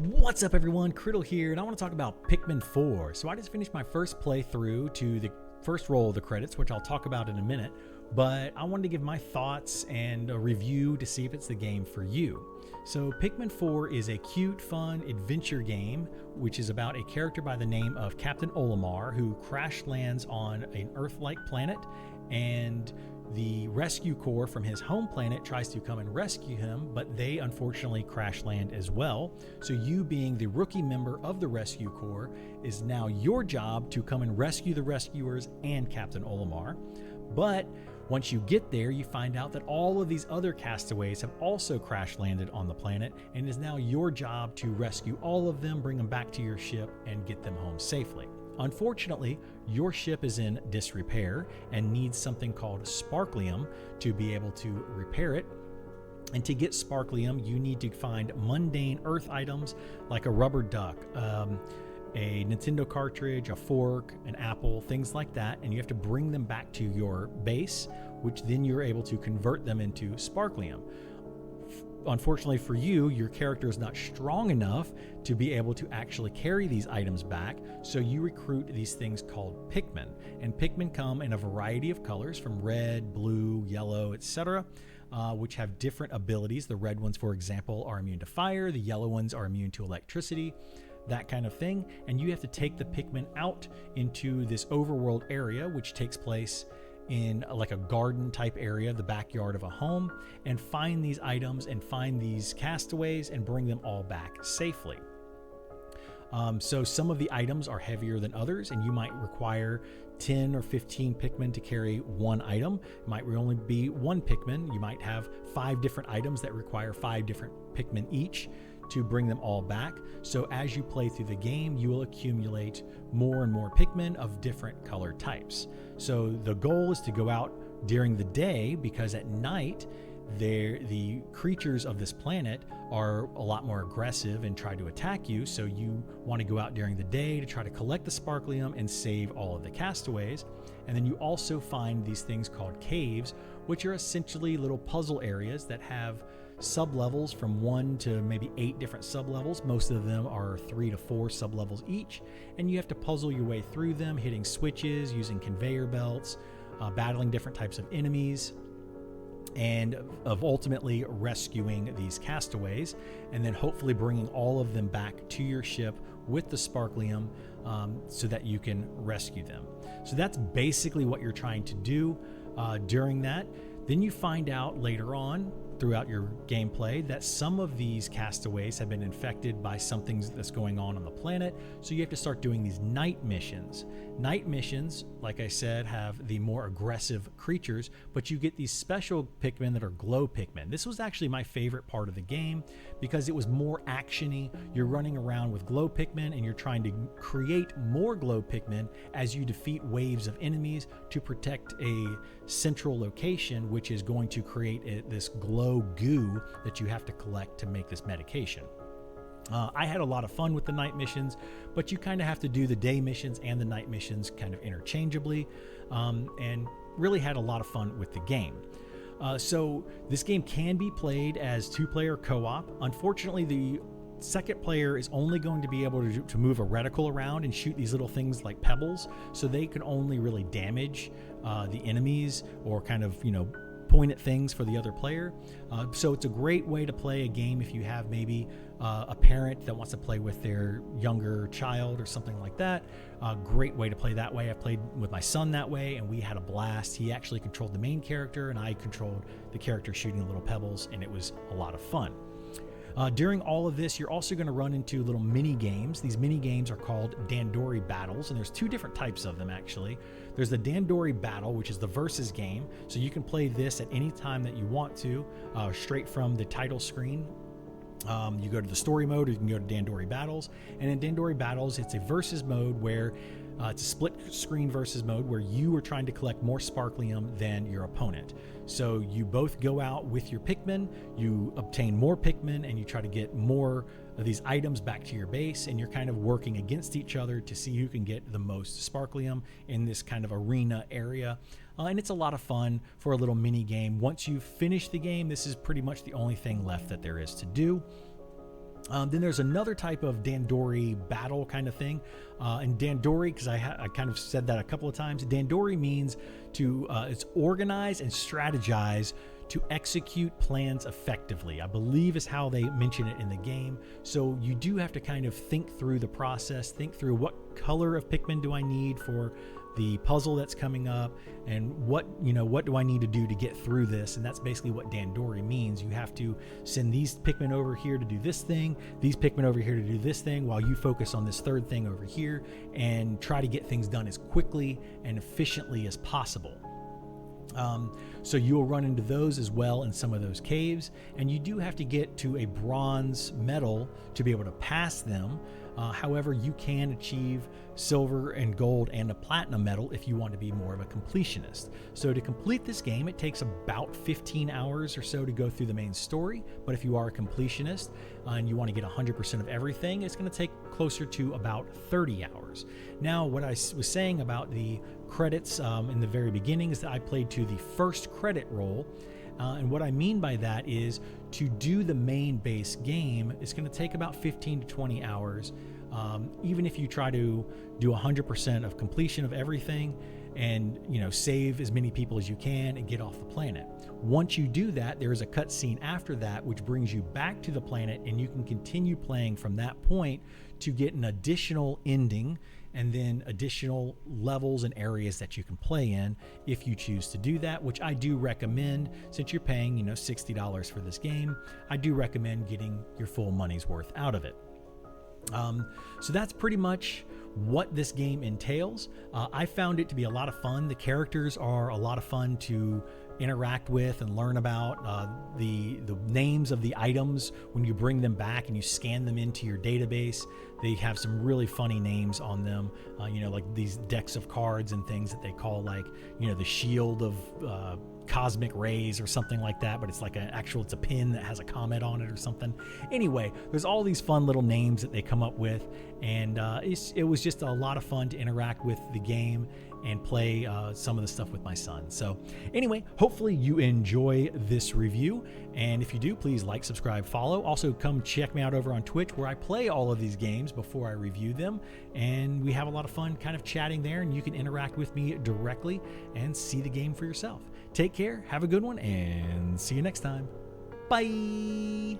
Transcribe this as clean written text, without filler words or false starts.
What's up everyone, Kriddle here, and I want to talk about Pikmin 4. So I just finished my first playthrough to the first roll of the credits, which I'll talk about in a minute, but I wanted to give my thoughts and a review to see if it's the game for you. So Pikmin 4 is a cute, fun adventure game, which is about a character by the name of Captain Olimar, who crash lands on an Earth-like planet, and the rescue corps from his home planet tries to come and rescue him, but they unfortunately crash land as well. So you, being the rookie member of the rescue corps, is now your job to come and rescue the rescuers and Captain Olimar. But once you get there, you find out that all of these other castaways have also crash landed on the planet, and it is now your job to rescue all of them, bring them back to your ship, and get them home safely. Unfortunately, your ship is in disrepair and needs something called Sparklium to be able to repair it. And to get Sparklium, you need to find mundane Earth items like a rubber duck, a Nintendo cartridge, a fork, an apple, things like that, and you have to bring them back to your base, which then you're able to convert them into Sparklium. Unfortunately for you, your character is not strong enough to be able to actually carry these items back, so you recruit these things called Pikmin. And Pikmin come in a variety of colors, from red, blue, yellow, etc., which have different abilities. The red ones, for example, are immune to fire, the yellow ones are immune to electricity, that kind of thing. And you have to take the Pikmin out into this overworld area, which takes place in like a garden type area, the backyard of a home, and find these items and find these castaways and bring them all back safely. So some of the items are heavier than others, and you might require 10 or 15 Pikmin to carry one item. It might only be one Pikmin. You might have 5 different items that require 5 different Pikmin each to bring them all back. So as you play through the game, you will accumulate more and more Pikmin of different color types. So the goal is to go out during the day, because at night the creatures of this planet are a lot more aggressive and try to attack you. So you want to go out during the day to try to collect the Sparklium and save all of the castaways. And then you also find these things called caves, which are essentially little puzzle areas that have sub-levels from 1 to maybe 8 different sub-levels. Most of them are 3 to 4 sub-levels each, and you have to puzzle your way through them, hitting switches, using conveyor belts, battling different types of enemies, and of ultimately rescuing these castaways, and then hopefully bringing all of them back to your ship with the Sparklium, so that you can rescue them. So that's basically what you're trying to do during that. Then you find out later on throughout your gameplay that some of these castaways have been infected by something that's going on the planet, so you have to start doing these night missions. Night missions, like I said, have the more aggressive creatures, but you get these special Pikmin that are glow Pikmin. This was actually my favorite part of the game because it was more actiony. You're running around with glow Pikmin and you're trying to create more glow Pikmin as you defeat waves of enemies to protect a central location, which is going to create this glow goo that you have to collect to make this medication. I had a lot of fun with the night missions, but you kind of have to do the day missions and the night missions kind of interchangeably, and really had a lot of fun with the game. So this game can be played as 2-player co-op. Unfortunately, the second player is only going to be able to move a reticle around and shoot these little things like pebbles, so they can only really damage the enemies or kind of, point at things for the other player. So it's a great way to play a game if you have maybe a parent that wants to play with their younger child or something like that. Great way to play that way. I played with my son that way and we had a blast. He actually controlled the main character and I controlled the character shooting little pebbles, and it was a lot of fun. During all of this, you're also going to run into little mini games. These mini games are called Dandori battles, and there's 2 different types of them actually. There's the Dandori battle, which is the versus game, so you can play this at any time that you want to, straight from the title screen. You go to the story mode, or you can go to Dandori battles, and in Dandori battles, it's a versus mode where it's a split screen versus mode where you are trying to collect more Sparklium than your opponent. So you both go out with your Pikmin, you obtain more Pikmin, and you try to get more of these items back to your base, and you're kind of working against each other to see who can get the most Sparklium in this kind of arena area. And it's a lot of fun for a little mini game. Once you finish the game, this is pretty much the only thing left that there is to do. Then there's another type of Dandori battle kind of thing. And Dandori, because I kind of said that a couple of times, Dandori means to it's organize and strategize to execute plans effectively, I believe is how they mention it in the game. So you do have to kind of think through the process, think through what color of Pikmin do I need for the puzzle that's coming up, and what do I need to do to get through this. And that's basically what Dandori means. You have to send these Pikmin over here to do this thing, these Pikmin over here to do this thing, while you focus on this third thing over here and try to get things done as quickly and efficiently as possible. So you'll run into those as well in some of those caves, and you do have to get to a bronze medal to be able to pass them. However, you can achieve silver and gold and a platinum medal if you want to be more of a completionist. So to complete this game, it takes about 15 hours or so to go through the main story. But if you are a completionist and you want to get 100% of everything, it's going to take closer to about 30 hours. Now, what I was saying about the credits in the very beginning is that I played to the first credit roll. And what I mean by that is to do the main base game, it's going to take about 15 to 20 hours. Even if you try to do 100% of completion of everything and save as many people as you can and get off the planet. Once you do that, there is a cutscene after that which brings you back to the planet, and you can continue playing from that point to get an additional ending and then additional levels and areas that you can play in if you choose to do that, which I do recommend. Since you're paying $60 for this game, I do recommend getting your full money's worth out of it. So that's pretty much what this game entails. I found it to be a lot of fun. The characters are a lot of fun to interact with and learn about. The names of the items, when you bring them back and you scan them into your database, they have some really funny names on them. Like these decks of cards and things that they call the shield of cosmic rays or something like that, but it's like it's a pin that has a comet on it or something. Anyway, there's all these fun little names that they come up with, and it was just a lot of fun to interact with the game and play some of the stuff with my son. So anyway, hopefully you enjoy this review, and if you do, please like, subscribe, follow. Also, come check me out over on Twitch, where I play all of these games before I review them, and we have a lot of fun kind of chatting there, and you can interact with me directly and see the game for yourself. Take care, have a good one, and see you next time. Bye!